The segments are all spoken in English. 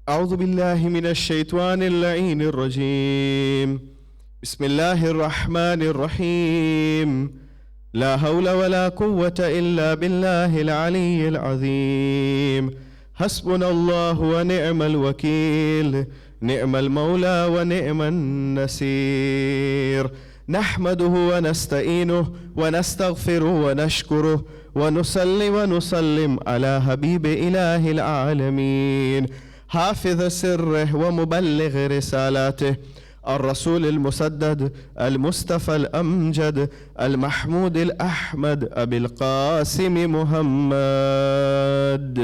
أعوذ بالله من الشيطان اللعين الرجيم بسم الله الرحمن الرحيم لا حول ولا قوة إلا بالله العلي العظيم حسبنا الله ونعم الوكيل نعم المولى ونعم النصير نحمده ونستعينه ونستغفره ونشكره ونصلي ونسلم على حبيب إله العالمين حافظ سره ومبلغ رسالاته الرسول المسدد المصطفى الأمجد المحمود الأحمد أبي القاسم محمد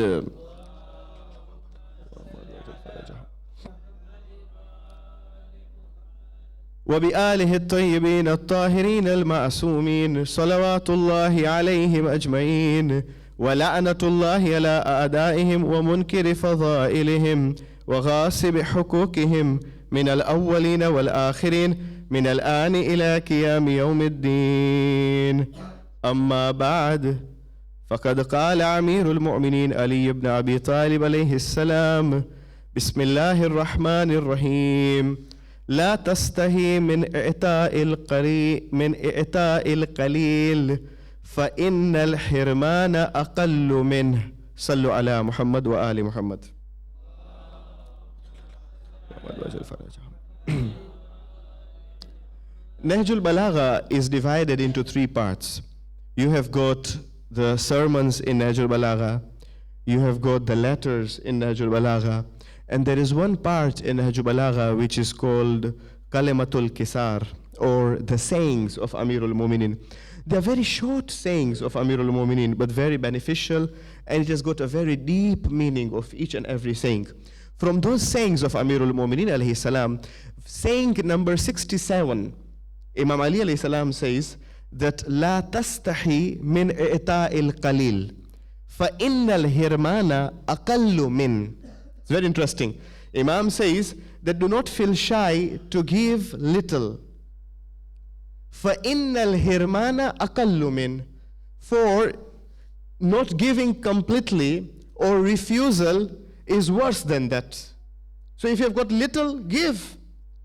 وبآله الطيبين الطاهرين المعصومين صلوات الله عليهم أجمعين ولعنة الله على أعدائهم ومنكر فضائلهم وغاصب حقوقهم من الأولين والآخرين من الآن إلى قيام يوم الدين أما بعد فقد قال أمير المؤمنين علي بن أبي طالب عليه السلام بسم الله الرحمن الرحيم لا تستحي من إعطاء القليل فإن الحرمان أقل منه صلوا على محمد وآل محمد Nahjul Balagha is divided into three parts. You have got the sermons in Nahjul Balagha, you have got the letters in Nahjul Balagha, and there is one part in Nahjul Balagha which is called Kalimatul Kisar, or the sayings of Amirul Mu'minin. They are very short sayings of Amirul Mu'minin, but very beneficial, and it has got a very deep meaning of each and every saying. From those sayings of Amirul Mu'minin alayhi salam, saying number 67, Imam Ali alayhi salam says that لا تستحي من إعطاء القليل فإن الهرمان أقل من. It's very interesting. Imam says that do not feel shy to give little. فَإِنَّ الْهِرْمَانَ أَقَلُّ مِنْ. For not giving completely or refusal is worse than that. So if you've got little, give.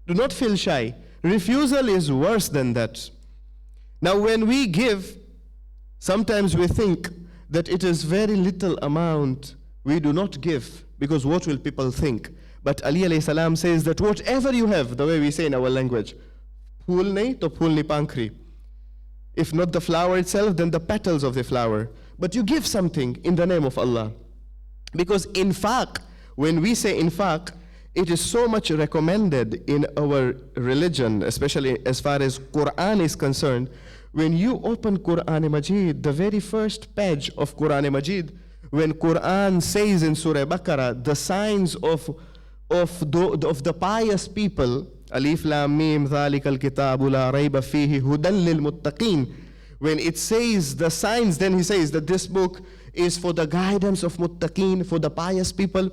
Do not feel shy. Refusal is worse than that. Now when we give, sometimes we think that it is very little amount. We do not give because what will people think? But Ali alayhi salam says that whatever you have, the way we say in our language, phul nahi to phul ni pankri. If not the flower itself, then the petals of the flower. But you give something in the name of Allah. Because infaq, when we say infaq, it is so much recommended in our religion, especially as far as Quran is concerned. When you open Quran Majid, the very first page of Quran Majid, when Quran says in Surah Baqarah, the signs of the pious people, Alif Lam Mim Dhalikal Kitabu La Rayba Fihi Hudan Lil Muttaqin. When it says the signs, then he says that this book is for the guidance of Muttaqin, for the pious people.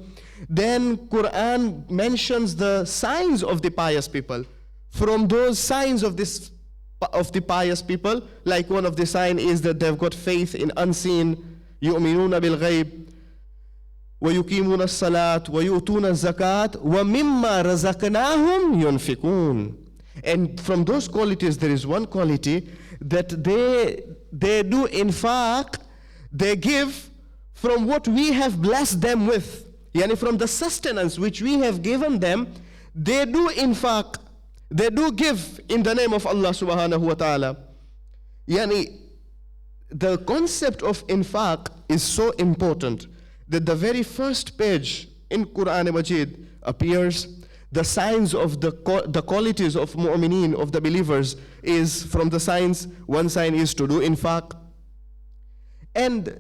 Then Quran mentions the signs of the pious people. From those signs of the pious people, like one of the signs is that they've got faith in unseen, يؤمنون بالغيب ويقيمون الصلاة ويؤتون الزكاة ومما رزقناهم ينفقون. And from those qualities, there is one quality that they do infaq, they give from what we have blessed them with. Yani from the sustenance which we have given them, they do infaq, they do give in the name of Allah subhanahu wa ta'ala. Yani the concept of infaq is so important that the very first page in Quran Majid appears. The signs of the qualities of mu'mineen, of the believers, is from the signs. One sign is to do infaq. And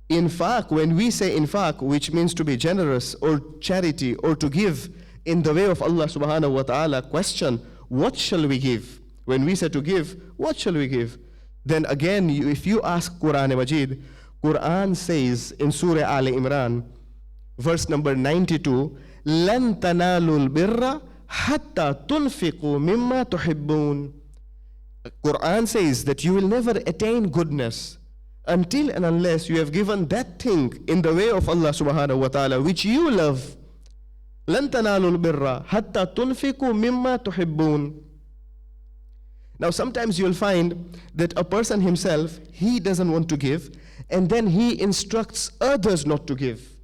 infaq, when we say infaq, which means to be generous or charity or to give in the way of Allah subhanahu wa ta'ala, question, what shall we give? When we say to give, what shall we give? Then again, if you ask Quran Majid, Quran says in Surah Al Imran, verse number 92, لَن تَنَالُوا الْبِرَّ حَتَّى تُنْفِقُوا مِمَّا تُحِبُّونَ. Quran says that you will never attain goodness until and unless you have given that thing in the way of Allah subhanahu wa ta'ala which you love. لَن تَنَالُوا الْبِرَّ حَتَّى تُنْفِقُوا مِمَّا تُحِبُّونَ. Now sometimes you'll find that a person himself, he doesn't want to give, and then he instructs others not to give.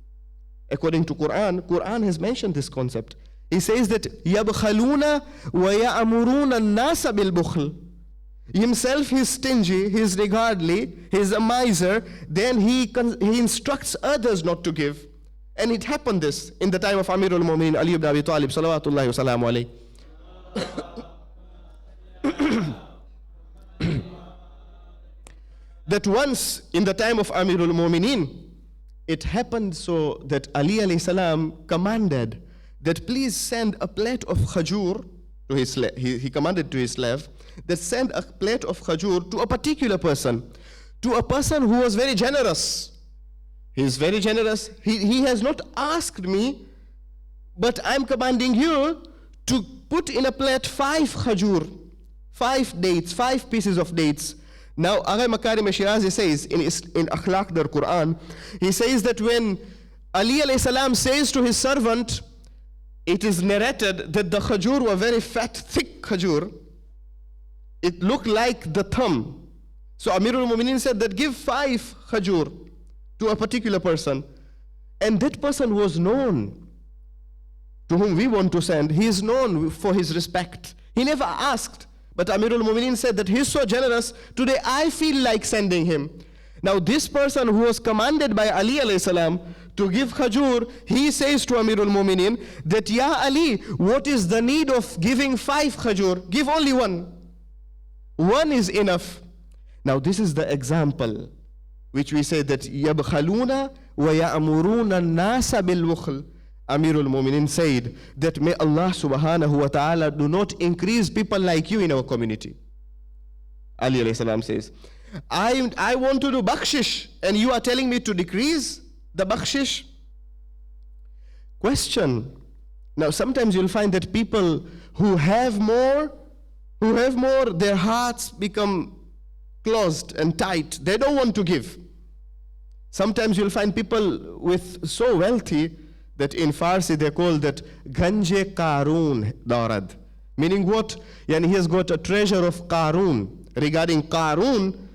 According to Quran has mentioned this concept. He says that يَبْخَلُونَ وَيَأْمُرُونَ النَّاسَ بِالْبُخْلِ. Himself he's stingy, he's niggardly, he's a miser, then he instructs others not to give. And it happened this in the time of Amirul Mu'minin Ali ibn Abi Talib salawatullahi wa salamu alayhi. That once in the time of Amirul Mu'minin, it happened so that Ali alayhi salam commanded that please send a plate of khajur to his slave. He commanded to his slave that send a plate of khajur to a particular person, to a person who was very generous. He is very generous. He has not asked me, but I'm commanding you to put in a plate 5 khajur, 5 dates, 5 pieces of dates. Now, Agha Makarim Shirazi says in Akhlaq dar Quran, he says that when Ali alayhi salam says to his servant, it is narrated that the khajur were very fat, thick khajur. It looked like the thumb. So Amirul Mu'minin said that give 5 khajur to a particular person. And that person was known to whom we want to send. He is known for his respect. He never asked. But Amirul Mu'minin said that he's so generous, today I feel like sending him. Now this person who was commanded by Ali alayhi salam to give khajur, he says to Amirul Mu'minin that, Ya Ali, what is the need of giving 5 khajur? Give only 1. 1 is enough. Now this is the example which we say that يَبْخَلُونَ وَيَأْمُرُونَ النَّاسَ بِالْبُخْلِ. Amirul Mu'minin said that may Allah subhanahu wa ta'ala do not increase people like you in our community. Ali alayhi salam says, I want to do bakshish and you are telling me to decrease the bakshish? Question. Now sometimes you'll find that people who have more, their hearts become closed and tight. They don't want to give. Sometimes you'll find people with so wealthy that in Farsi they call that Ganje Qarun Darad. Meaning what? Yani he has got a treasure of Qarun. Regarding Qarun,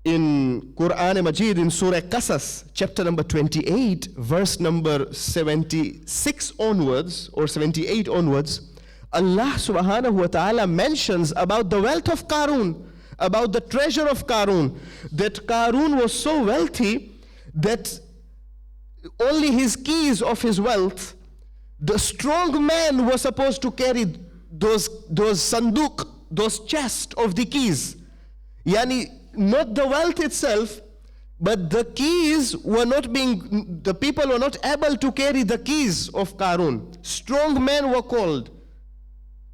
in Quran Majid, in Surah Qasas, chapter number 28, verse number 76 onwards, or 78 onwards, Allah subhanahu wa ta'ala mentions about the wealth of Qarun, about the treasure of Qarun, that Qarun was so wealthy that only his keys of his wealth, the strong man was supposed to carry those sanduk, those chests of the keys. Yani, not the wealth itself, but the keys were not being, the people were not able to carry the keys of Qarun. Strong men were called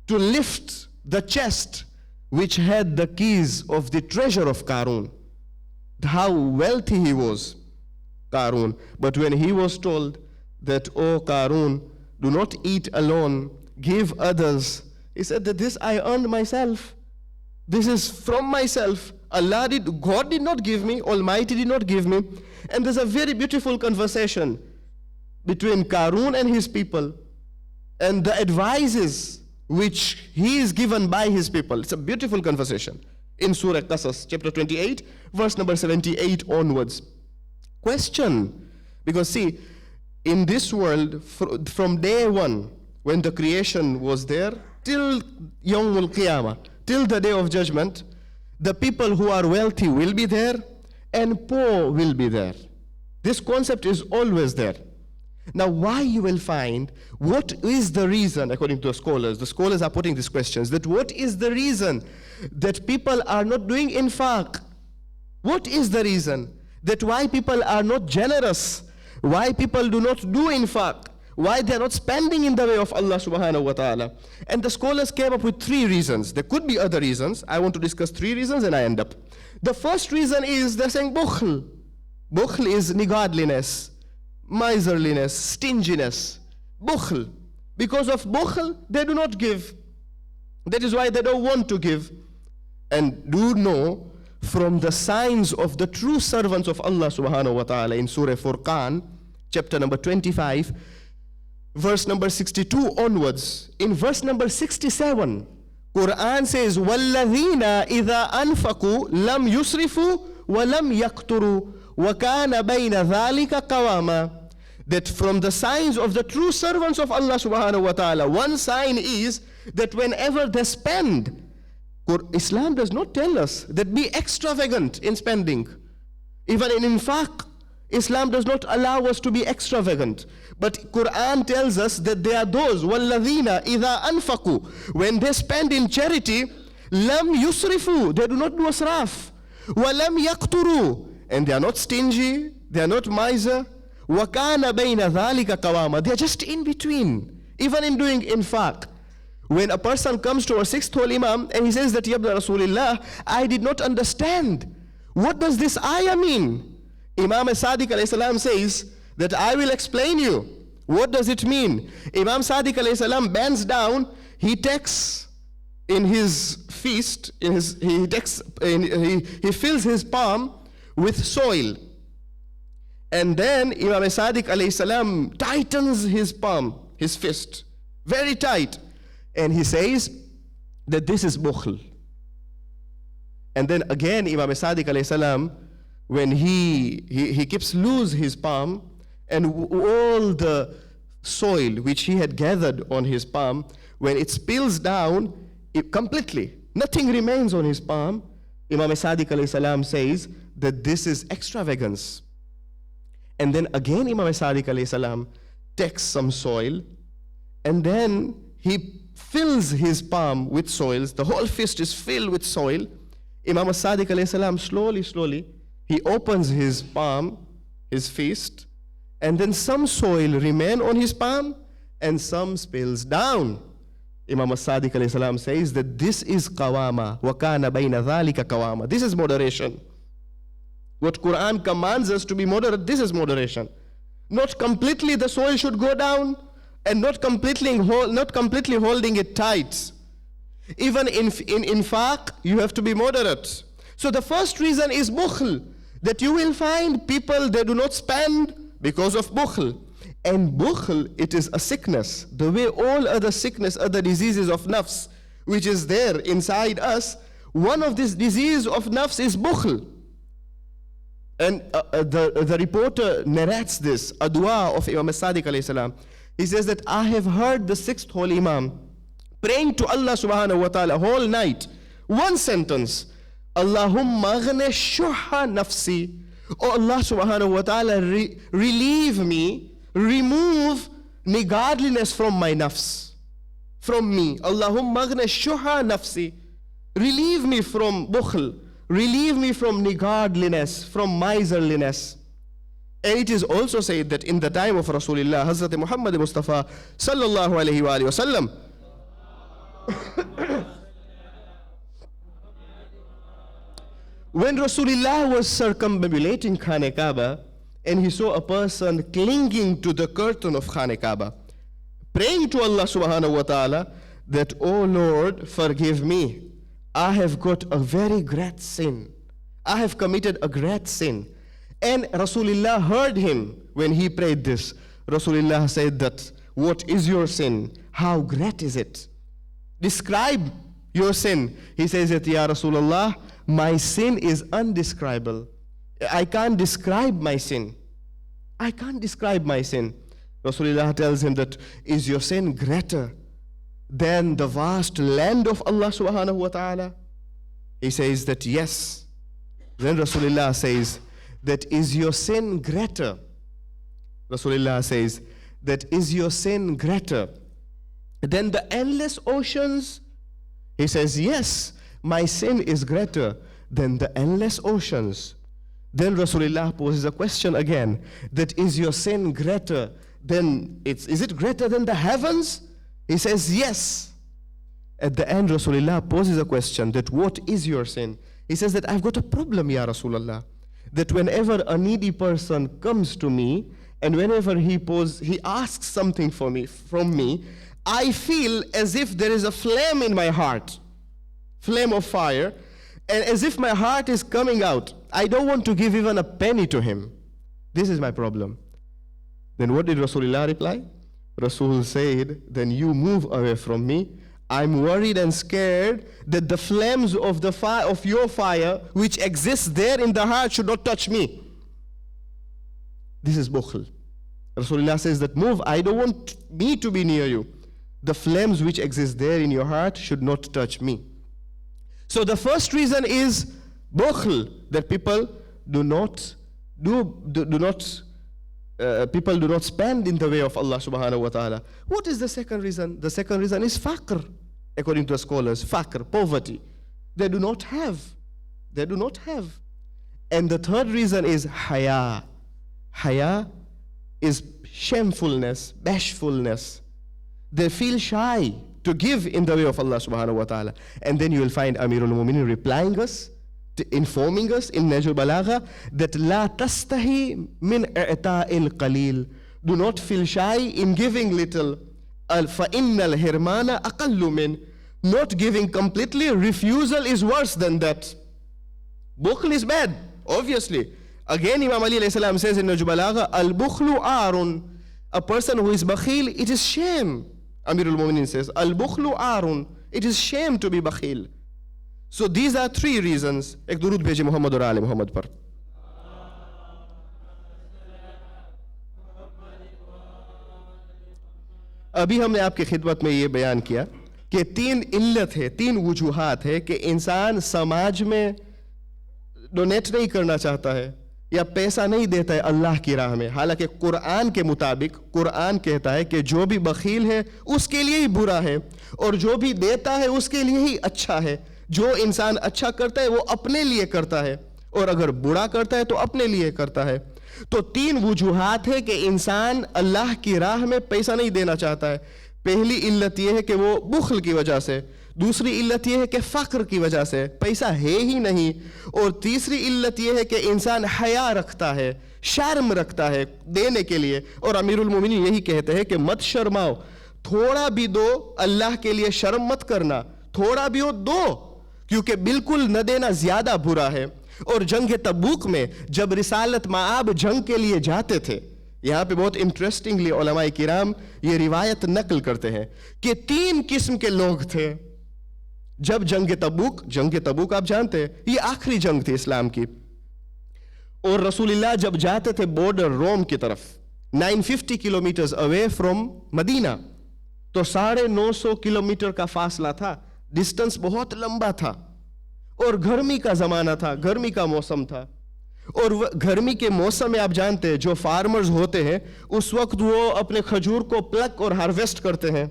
to lift the chest which had the keys of the treasure of Qarun. How wealthy he was, Qarun. But when he was told that, oh Qarun, do not eat alone, give others, he said that this I earned myself. This is from myself. God did not give me, Almighty did not give me. And there's a very beautiful conversation between Qarun and his people and the advices which he is given by his people. It's a beautiful conversation in Surah Qasas, chapter 28, verse number 78 onwards. Question, because see, in this world, from day one, when the creation was there, till Yawmul Qiyamah, till the day of judgment, the people who are wealthy will be there and poor will be there. This concept is always there. Now, why you will find, what is the reason, according to the scholars are putting these questions, that what is the reason that people are not doing infaq? What is the reason that why people are not generous? Why people do not do infaq? Why they are not spending in the way of Allah subhanahu wa ta'ala? And the scholars came up with 3 reasons. There could be other reasons. I want to discuss 3 reasons and I end up. The first reason is they're saying bukhl. Bukhl is niggardliness, miserliness, stinginess. Bukhl. Because of bukhl, they do not give. That is why they don't want to give. And do know from the signs of the true servants of Allah subhanahu wa ta'ala in Surah Furqan, chapter number 25, verse number 62 onwards. In verse number 67, Quran says, وَالَّذِينَ إِذَا أَنفَقُوا لَمْ يُسْرِفُوا وَلَمْ يَقْتُرُوا وَكَانَ بَيْنَ ذَلِكَ قَوَامًا. That from the signs of the true servants of Allah subhanahu wa ta'ala, one sign is that whenever they spend, Islam does not tell us that be extravagant in spending. Even in infaq, Islam does not allow us to be extravagant. But Quran tells us that they are those, وَالَّذِينَ إِذَا أَنفَقُوا, when they spend in charity, لَمْ يُسْرِفُوا, they do not do asraf, وَلَمْ يَقْتُرُوا, and they are not stingy, they are not miser, وَكَانَ بَيْنَ ذَلِكَ قَوَامًا, they are just in between, even in doing infaq. When a person comes to our sixth Holy Imam and he says that, Ya Ibn Rasulullah, I did not understand. What does this ayah mean? Imam Sadiq alayhi salam says that I will explain you. What does it mean? Imam Sadiq alayhi salam bends down, he takes in his fist, he fills his palm with soil. And then Imam Sadiq alayhi salam tightens his palm, his fist, very tight. And he says that this is bukhl. And then again, Imam Sadiq alayhi salam, when he keeps loose his palm, and all the soil which he had gathered on his palm, when it spills down completely, nothing remains on his palm, Imam Sadiq alayhi salam says that this is extravagance. And then again, Imam Sadiq alayhi salam takes some soil, and then he fills his palm with soils. The whole fist is filled with soil. Imam Sadiq alayhi salam slowly, he opens his palm, his fist, and then some soil remain on his palm and some spills down. Imam Sadiq alayhi salam says that this is qawama, wa kana bayna dhalika qawama. This is moderation. What Quran commands us to be moderate, this is moderation. Not completely the soil should go down, and not completely holding it tight. Even in infaq, you have to be moderate. So the first reason is bukhl, that you will find people, they do not spend because of bukhl. And bukhl, it is a sickness. The way all other sickness, other diseases of nafs, which is there inside us, one of this disease of nafs is bukhl. And the reporter narrates this, a dua of Imam Sadiq alayhi salam. He says that I have heard the sixth Holy Imam praying to Allah subhanahu wa ta'ala whole night. One sentence, Allahumma aghni shuha nafsi. Oh Allah subhanahu wa ta'ala, relieve me, remove niggardliness from my nafs, from me. Allahumma aghni shuha nafsi. Relieve me from bukhl, relieve me from niggardliness, from miserliness. And it is also said that in the time of Rasulullah, Hazrat Muhammad Mustafa sallallahu alayhi wa sallam, when Rasulullah was circumambulating Khane Kaaba and he saw a person clinging to the curtain of Khane Kaaba, praying to Allah subhanahu wa ta'ala that, oh Lord, forgive me. I have got a very great sin. I have committed a great sin. And Rasulullah heard him when he prayed this. Rasulullah said that, what is your sin? How great is it? Describe your sin. He says that, Ya Rasulullah, my sin is undescribable. I can't describe my sin. I can't describe my sin. Rasulullah tells him that, is your sin greater than the vast land of Allah subhanahu wa ta'ala? He says that yes. Then Rasulullah says, that is your sin greater? Rasulullah says, that is your sin greater than the endless oceans? He says, yes, my sin is greater than the endless oceans. Then Rasulullah poses a question again, that is your sin greater than, is it greater than the heavens? He says, yes. At the end, Rasulullah poses a question, that what is your sin? He says that I've got a problem, Ya Rasulullah, that whenever a needy person comes to me, and whenever he asks something from me, I feel as if there is a flame in my heart, flame of fire, And as if my heart is coming out. I don't want to give even a penny to him. This is my problem. Then what did Rasulullah reply? Rasul said, then you move away from me. I'm worried and scared that the flames of the fire, of your fire, which exists there in the heart, should not touch me. This is bukhl. Rasulullah says that move, I don't want me to be near you. The flames which exist there in your heart should not touch me. So the first reason is bukhl, that people do not spend in the way of Allah subhanahu wa ta'ala. What is the second reason? The second reason is faqr, according to the scholars. Faqr, poverty. They do not have. They do not have. And the third reason is haya. Haya is shamefulness, bashfulness. They feel shy to give in the way of Allah subhanahu wa ta'ala. And then you will find Amirul Mu'minin replying us, informing us in Najul Balagha that la tastahi min i'ta'il qalil. Do not feel shy in giving little. Fa innal hirmana aqallu min. Not giving completely, refusal is worse than that. Bukhl is bad, obviously. Again, Imam Ali alayhi salam says in Najul Balagha, al bukhlu arun. A person who is bakhil, it is shame. Amirul Mu'minin says, al bukhlu arun. It is shame to be bakhil. So these are three reasons. Ek durud bheje Muhammad aur aale Muhammad par. ابھی ہم نے آپ کی خدمت میں یہ بیان کیا کہ تین علت ہے, تین وجوہات ہے کہ انسان سماج میں ڈونیٹ نہیں کرنا چاہتا ہے یا پیسہ نہیں دیتا ہے اللہ کی راہ میں. حالانکہ قرآن کے مطابق قرآن کہتا ہے کہ جو بھی بخیل ہے اس کے لیے ہی برا ہے, اور جو بھی دیتا ہے اس کے لیے ہی اچھا ہے. جو انسان اچھا کرتا ہے وہ اپنے لیے کرتا ہے, اور اگر برا کرتا ہے تو اپنے لیے کرتا ہے. تو تین وجوہات ہے کہ انسان اللہ کی راہ میں پیسہ نہیں دینا چاہتا ہے. پہلی علت یہ ہے کہ وہ بخل کی وجہ سے, دوسری علت یہ ہے کہ فقر کی وجہ سے, پیسہ ہے ہی نہیں, اور تیسری علت یہ ہے کہ انسان حیا رکھتا ہے, شرم رکھتا ہے دینے کے لیے. اور امیر المومنین یہی کہتے ہیں کہ مت شرماؤ, تھوڑا بھی دو, اللہ کے لیے شرم مت کرنا, تھوڑا بھی ہو دو, کیونکہ بالکل نہ دینا زیادہ برا ہے. اور جنگ تبوک میں جب رسالت مآب جنگ کے لیے جاتے تھے, یہاں پہ بہت انٹرسٹنگلی علماء کرام یہ روایت نقل کرتے ہیں کہ تین قسم کے لوگ تھے جب جنگ تبوک آپ جانتے ہیں یہ آخری جنگ تھی اسلام کی, اور رسول اللہ جب جاتے تھے بارڈر روم کی طرف 950 کلومیٹرز اوے فرام مدینہ, تو 950 کلومیٹر کا فاصلہ تھا, ڈسٹنس بہت لمبا تھا, اور گرمی کا زمانہ تھا, گرمی کا موسم تھا. اور گرمی کے موسم میں آپ جانتے ہیں جو فارمرز ہوتے ہیں اس وقت وہ اپنے کھجور کو پلک اور ہارویسٹ کرتے ہیں.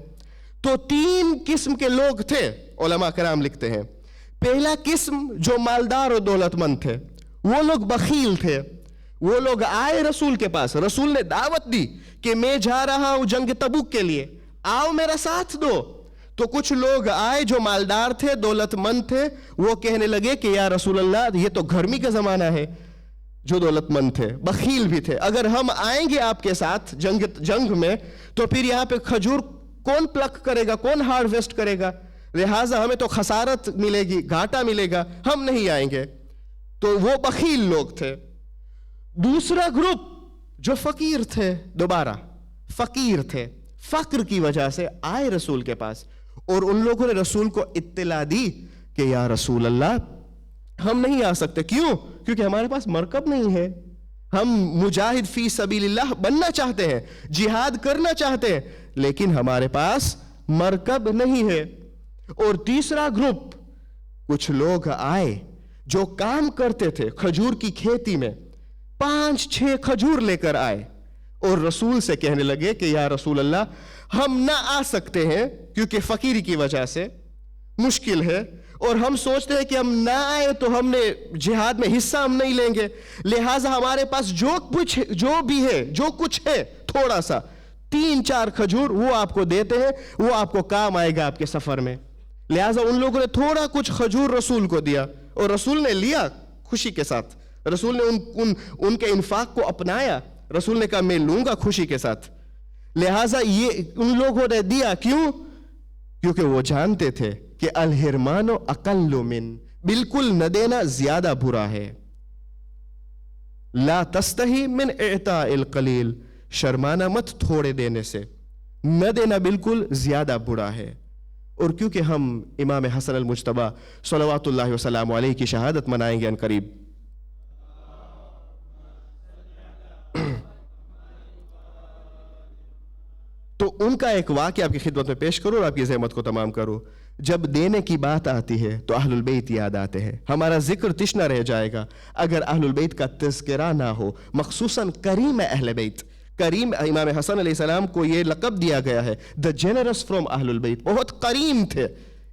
تو تین قسم کے لوگ تھے, علماء کرام لکھتے ہیں. پہلا قسم جو مالدار اور دولت مند تھے, وہ لوگ بخیل تھے. وہ لوگ آئے رسول کے پاس, رسول نے دعوت دی کہ میں جا رہا ہوں جنگ تبوک کے لیے, آؤ میرا ساتھ دو. تو کچھ لوگ آئے جو مالدار تھے, دولت مند تھے, وہ کہنے لگے کہ یا رسول اللہ یہ تو گرمی کا زمانہ ہے. جو دولت مند تھے, بخیل بھی تھے, اگر ہم آئیں گے آپ کے ساتھ جنگ میں تو پھر یہاں پہ کھجور کون پلک کرے گا, کون ہارویسٹ کرے گا, لہٰذا ہمیں تو خسارت ملے گی, گھاٹا ملے گا, ہم نہیں آئیں گے. تو وہ بخیل لوگ تھے. دوسرا گروپ جو فقیر تھے, دوبارہ فقیر تھے, فقر کی وجہ سے آئے رسول کے پاس, اور ان لوگوں نے رسول کو اطلاع دی کہ یا رسول اللہ ہم نہیں آ سکتے. کیوں؟ کیونکہ ہمارے پاس مرکب نہیں ہے, ہم مجاہد فی سبیل اللہ بننا چاہتے ہیں, جہاد کرنا چاہتے ہیں, لیکن ہمارے پاس مرکب نہیں ہے. اور تیسرا گروپ, کچھ لوگ آئے جو کام کرتے تھے کھجور کی کھیتی میں, 5-6 کھجور لے کر آئے اور رسول سے کہنے لگے کہ یا رسول اللہ ہم نہ آ سکتے ہیں کیونکہ فقیری کی وجہ سے مشکل ہے, اور ہم سوچتے ہیں کہ ہم نہ آئے تو ہم نے جہاد میں حصہ ہم نہیں لیں گے, لہٰذا ہمارے پاس جو بھی ہے, جو کچھ ہے, تھوڑا سا 3-4 کھجور وہ آپ کو دیتے ہیں, وہ آپ کو کام آئے گا آپ کے سفر میں. لہٰذا ان لوگوں نے تھوڑا کچھ کھجور رسول کو دیا, اور رسول نے لیا خوشی کے ساتھ. رسول نے ان کے انفاق کو اپنایا. رسول نے کہا میں لوں گا خوشی کے ساتھ. لہٰذا یہ ان لوگوں نے دیا. کیوں؟ کیونکہ وہ جانتے تھے کہ الحرمان اقل من, بالکل نہ دینا زیادہ برا ہے. لا تستحی من اعطاء القلیل, شرمانا مت تھوڑے دینے سے, نہ دینا بالکل زیادہ برا ہے. اور کیونکہ ہم امام حسن المجتبی صلوات اللہ وسلام علیہ کی شہادت منائیں گے ان قریب, تو ان کا ایک واقعہ آپ کی خدمت میں پیش کروں اور آپ کی زحمت کو تمام کروں. جب دینے کی بات آتی ہے تو اہل البیت یاد آتے ہیں. ہمارا ذکر تشنا رہ جائے گا اگر اہل البیت کا تذکرہ نہ ہو, مخصوصاً کریم اہل بیت. کریم, امام حسن علیہ السلام کو یہ لقب دیا گیا ہے the generous from اہل البیت. بہت کریم تھے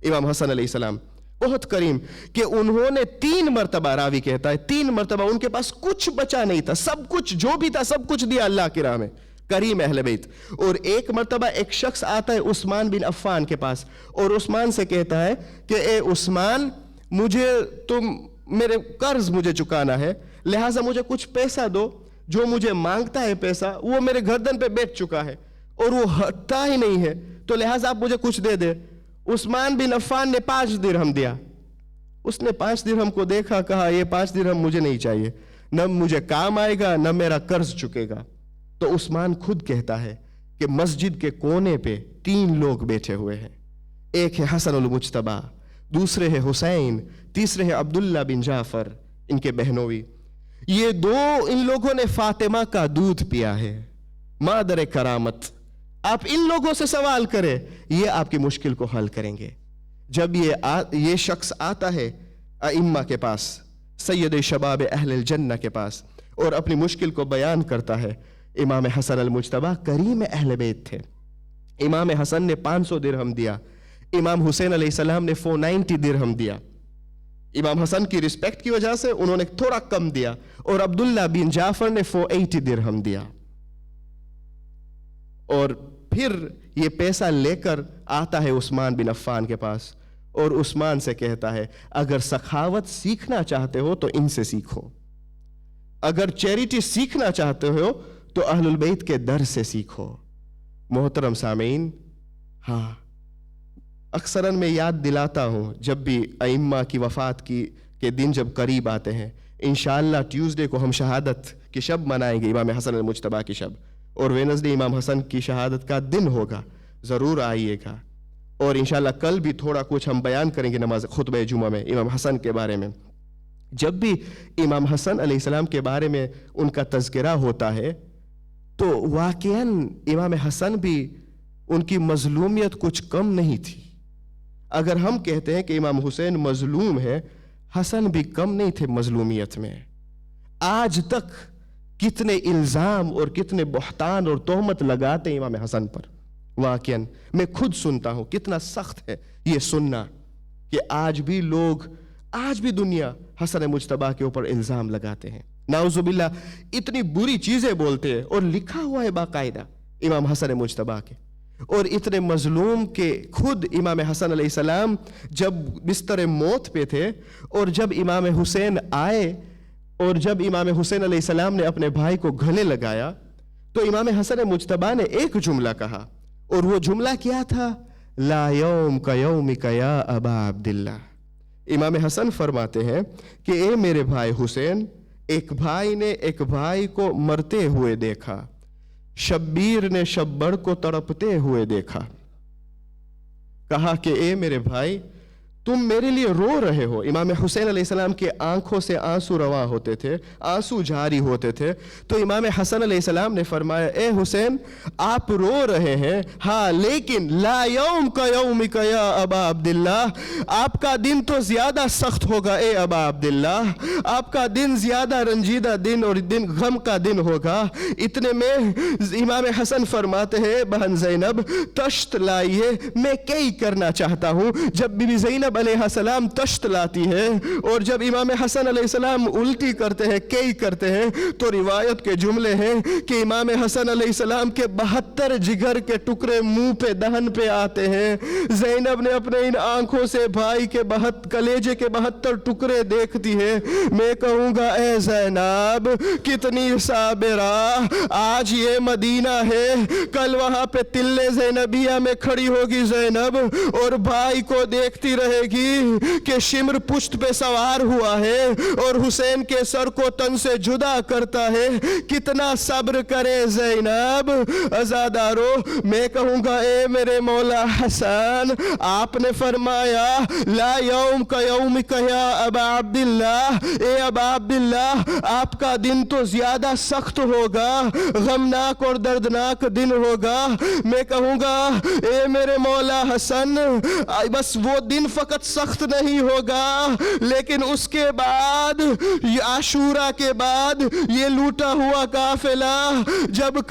امام حسن علیہ السلام, بہت کریم, کہ انہوں نے 3 مرتبہ, راوی کہتا ہے 3 مرتبہ ان کے پاس کچھ بچا نہیں تھا, سب کچھ جو بھی تھا سب کچھ دیا اللہ کی راہ میں. کریم اہل بیت. اور ایک مرتبہ ایک شخص آتا ہے عثمان بن عفان کے پاس اور عثمان سے کہتا ہے کہ اے عثمان, مجھے میرے قرض مجھے چکانا ہے, لہٰذا مجھے کچھ پیسہ دو. جو مجھے مانگتا ہے پیسہ وہ میرے گردن پہ بیٹھ چکا ہے اور وہ ہٹتا ہی نہیں ہے, تو لہٰذا آپ مجھے کچھ دے دے. عثمان بن عفان نے 5 درہم دیا. اس نے 5 درہم کو دیکھا, کہا یہ 5 درہم مجھے نہیں چاہیے, نہ مجھے کام آئے گا نہ میرا قرض چکے گا. تو عثمان خود کہتا ہے کہ مسجد کے کونے پہ 3 لوگ بیٹھے ہوئے ہیں, ایک ہے حسن المجتبی, دوسرے ہے حسین, تیسرے ہے عبداللہ بن جعفر, ان کے بہنوئی. یہ 2 ان لوگوں نے فاطمہ کا دودھ پیا ہے, مادر کرامت. آپ ان لوگوں سے سوال کریں, یہ آپ کی مشکل کو حل کریں گے. جب یہ شخص آتا ہے ائمہ کے پاس, سید شباب اہل الجنہ کے پاس, اور اپنی مشکل کو بیان کرتا ہے, امام حسن المجتبی کریم اہل بیت تھے. امام حسن نے 500 درہم دیا, امام حسین علیہ السلام نے 490 درہم دیا. امام حسن کی رسپیکٹ کی وجہ سے انہوں نے تھوڑا کم دیا, اور عبداللہ بن جعفر نے 480 درہم دیا. اور پھر یہ پیسہ لے کر آتا ہے عثمان بن عفان کے پاس اور عثمان سے کہتا ہے اگر سخاوت سیکھنا چاہتے ہو تو ان سے سیکھو, اگر چیریٹی سیکھنا چاہتے ہو تو اہل البیت کے در سے سیکھو. محترم سامعین, ہاں اکثراً میں یاد دلاتا ہوں جب بھی ائمہ کی وفات کے دن جب قریب آتے ہیں, انشاءاللہ ٹیوزڈے کو ہم شہادت کی شب منائیں گے, امام حسن المجتبی کی شب, اور وینسڈے امام حسن کی شہادت کا دن ہوگا, ضرور آئیے گا. اور انشاءاللہ کل بھی تھوڑا کچھ ہم بیان کریں گے نماز خطبہ جمعہ میں امام حسن کے بارے میں. جب بھی امام حسن علیہ السلام کے بارے میں ان کا تذکرہ ہوتا ہے تو واقعاً امام حسن بھی ان کی مظلومیت کچھ کم نہیں تھی. اگر ہم کہتے ہیں کہ امام حسین مظلوم ہے, حسن بھی کم نہیں تھے مظلومیت میں. آج تک کتنے الزام اور کتنے بہتان اور تہمت لگاتے ہیں امام حسن پر. واقعاً میں خود سنتا ہوں, کتنا سخت ہے یہ سننا کہ آج بھی لوگ, آج بھی دنیا حسن مجتبی کے اوپر الزام لگاتے ہیں, نعوذ باللہ اتنی بری چیزیں بولتے ہیں, اور لکھا ہوا ہے باقاعدہ امام حسن مجتبی کے. اور اتنے مظلوم کہ خود امام حسن علیہ السلام جب بستر موت پہ تھے, اور جب امام حسین آئے اور جب امام حسین علیہ السلام نے اپنے بھائی کو گلے لگایا تو امام حسن مجتبی نے ایک جملہ کہا, اور وہ جملہ کیا تھا؟ لا یوم کا یومک یا ابا عبداللہ. امام حسن فرماتے ہیں کہ اے میرے بھائی حسین, ایک بھائی نے ایک بھائی کو مرتے ہوئے دیکھا, شبیر نے شبر کو تڑپتے ہوئے دیکھا. کہا کہ اے میرے بھائی تم میرے لیے رو رہے ہو. امام حسین علیہ السلام کے آنکھوں سے آنسو رواں ہوتے تھے, آنسو جاری ہوتے تھے. تو امام حسن علیہ السلام نے فرمایا اے حسین آپ رو رہے ہیں, ہاں لیکن لا یوم کا یومک یا ابا عبداللہ, آپ کا دن تو زیادہ سخت ہوگا اے ابا عبداللہ, آپ کا دن زیادہ رنجیدہ دن اور دن غم کا دن ہوگا. اتنے میں امام حسن فرماتے ہیں بہن زینب تشت لائیے, میں کئی کرنا چاہتا ہوں. جب بی بی زینب علیہ السلام تشت لاتی ہے اور جب امام حسن علیہ السلام الٹی کرتے ہیں, کئی کرتے ہیں, تو روایت کے جملے ہیں کہ امام حسن علیہ السلام کے 72 جگر کے ٹکڑے منہ پہ دہن پہ آتے ہیں. زینب نے اپنے ان آنکھوں سے بھائی کے کلیجے کے 72 ٹکڑے دیکھتی ہے. میں کہوں گا اے زینب کتنی صابرہ, آج یہ مدینہ ہے, کل وہاں پہ تلے زینبیہ میں کھڑی ہوگی زینب اور بھائی کو دیکھتی رہے कहेगी कि शिमर पुष्ट पे सवार हुआ है और हुसैन के सर को तन से जुदा करता है, कितना सब्र करे ज़ैनब। अज़ादारो, मैं कहूँगा ए मेरे मौला हसन, आपने फरमाया ला यौम का यौम कया अबा अब्दुल्लाह, ए अबा अब्दुल्लाह आपका दिन तो ज़्यादा सख्त होगा, गमनाक और दर्दनाक दिन होगा। मैं कहूँगा ए मेरे मौला हसन, बस वो दिन फ़कत सख्त नहीं होगा, लेकिन उसके बाद आशूरा के बाद ये लूटा हुआ काफिला जब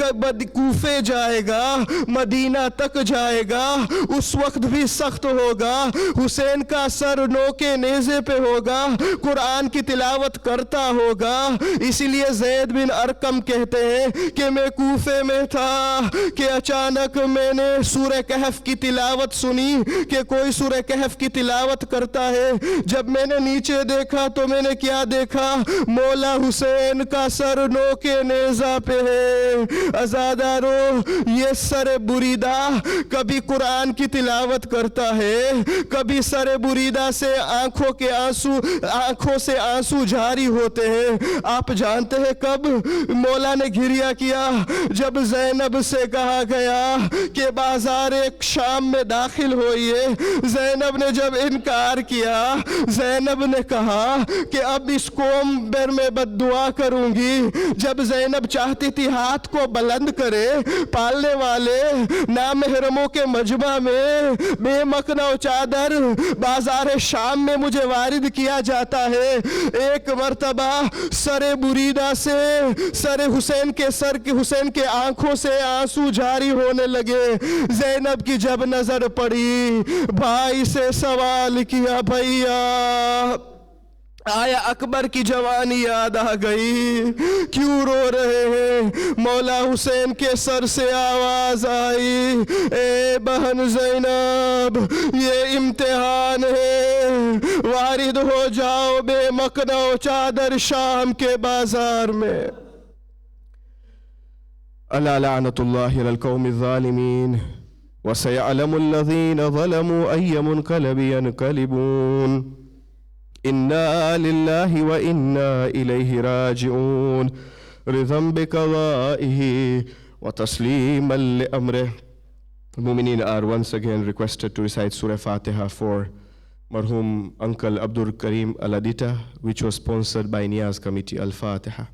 कूफे जाएगा, मदीना तक जाएगा, उस वक्त भी सख्त होगा। हुसैन का सर नोके नेज़े पे होगा, कुरान की तिलावत करता होगा। इसीलिए ज़ैद बिन अरकम कहते हैं कि मैं कूफे में था कि अचानक मैंने सूरह कहफ की तिलावत सुनी कि कोई सूरह कहफ की तिलावत करता है। जब मैंने नीचे देखा तो मैंने क्या देखा, मौला हुसैन का सर नोके नेज़ा पे है। अज़ादारो, ये सर बुरीदा कभी कुरान की तिलावत करता है, कभी सर बुरीदा से आंखों से आंसू जारी होते हैं। आप जानते हैं कब मौला ने घिरिया किया? जब ज़ैनब से कहा गया कि बाजार शाम में दाखिल होइए। ज़ैनब ने जब इनकार किया, ज़ैनब ने कहा कि अब इस कौम पर मैं बद्दुआ करूंगी। जब ज़ैनब चाहती थी हाथ को बुलंद करे, पालने वाले नामहरमों के मजमा में बेमकना चादर बाजार शाम में मुझे वारिद किया जाता है। एक मर्तबा सरे बुरीदा से हुसैन के आंखों से आंसू जारी होने लगे। ज़ैनब की जब नजर पड़ी, भाई से सवाल किया, भैया आया अकबर की जवानी याद आ गई, क्यों रो रहे हैं? मौला हुसैन के सर से आवाज आई, ए बहन ज़ैनब, ये इम्तिहान है, वारिद हो जाओ बेमकना चादर शाम के बाजार में। अला लानतुल्लाहि अलल कौमि ज़ालिमीन व सयअलमुल लज़ीना ज़लमू अय्य मुनक़लबिन यनक़लिबून। इन्ना लिल्लाहि व इन्ना इलैहि राजिऊन। रिज़म बिक़ज़ाइहि व तस्लीमन लिअम्रिहि। Mu'minin are once again requested to recite Surah Fatiha for marhum Uncle Abdul Karim Al-Adita, which was sponsored by Niyaz Committee. Al-Fatiha.